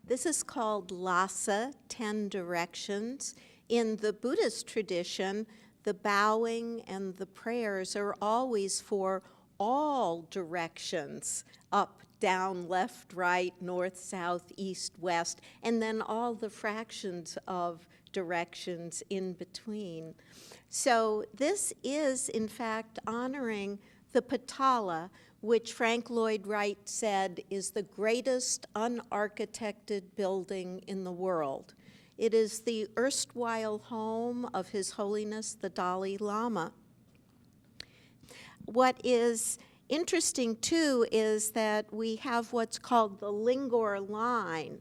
This is called Lhasa, 10 directions. In the Buddhist tradition, the bowing and the prayers are always for all directions, up, down, left, right, north, south, east, west, and then all the fractions of directions in between. So this is, in fact, honoring the Patala, which Frank Lloyd Wright said is the greatest unarchitected building in the world. It is the erstwhile home of His Holiness the Dalai Lama. What is interesting, too, is that we have what's called the Lingor line,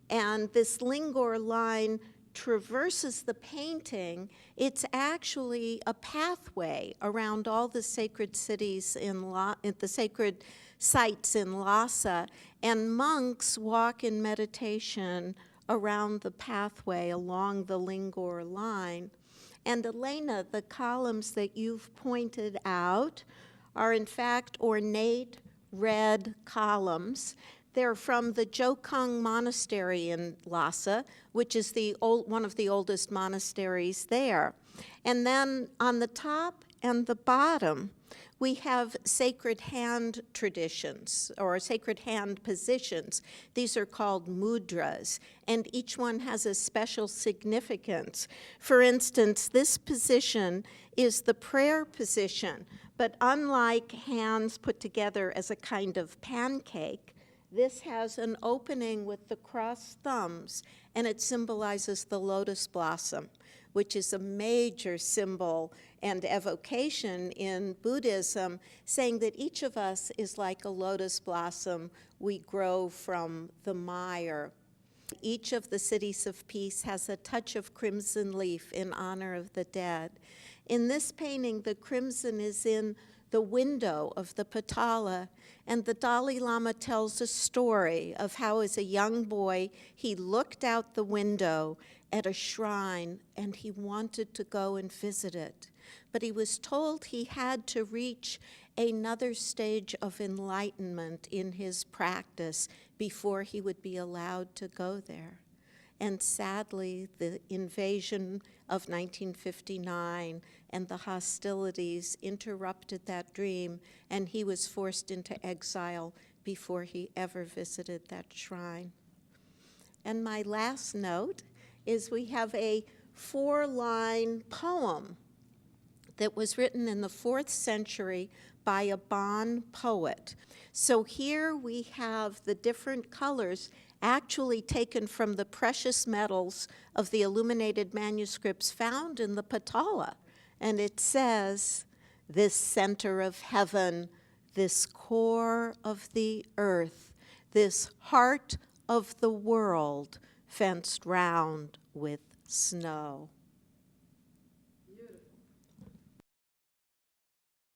and this Lingor line traverses the painting. It's actually a pathway around all the sacred cities the sacred sites in Lhasa, and monks walk in meditation around the pathway along the Lingor line. And Elena, the columns that you've pointed out are in fact ornate red columns. They're from the Jokung Monastery in Lhasa, which is one of the oldest monasteries there. And then on the top and the bottom, we have sacred hand traditions, or sacred hand positions. These are called mudras, and each one has a special significance. For instance, this position is the prayer position, but unlike hands put together as a kind of pancake, this has an opening with the crossed thumbs, and it symbolizes the lotus blossom, which is a major symbol and evocation in Buddhism, saying that each of us is like a lotus blossom. We grow from the mire. Each of the cities of peace has a touch of crimson leaf in honor of the dead. In this painting, the crimson is in the window of the Patala, and the Dalai Lama tells a story of how as a young boy he looked out the window at a shrine and he wanted to go and visit it. But he was told he had to reach another stage of enlightenment in his practice before he would be allowed to go there. And sadly, the invasion of 1959 and the hostilities interrupted that dream, and he was forced into exile before he ever visited that shrine. And my last note is we have a 4-line poem that was written in the 4th century by a Bon poet. So here we have the different colors actually taken from the precious metals of the illuminated manuscripts found in the Patala. And it says, "This center of heaven, this core of the earth, this heart of the world fenced round with snow."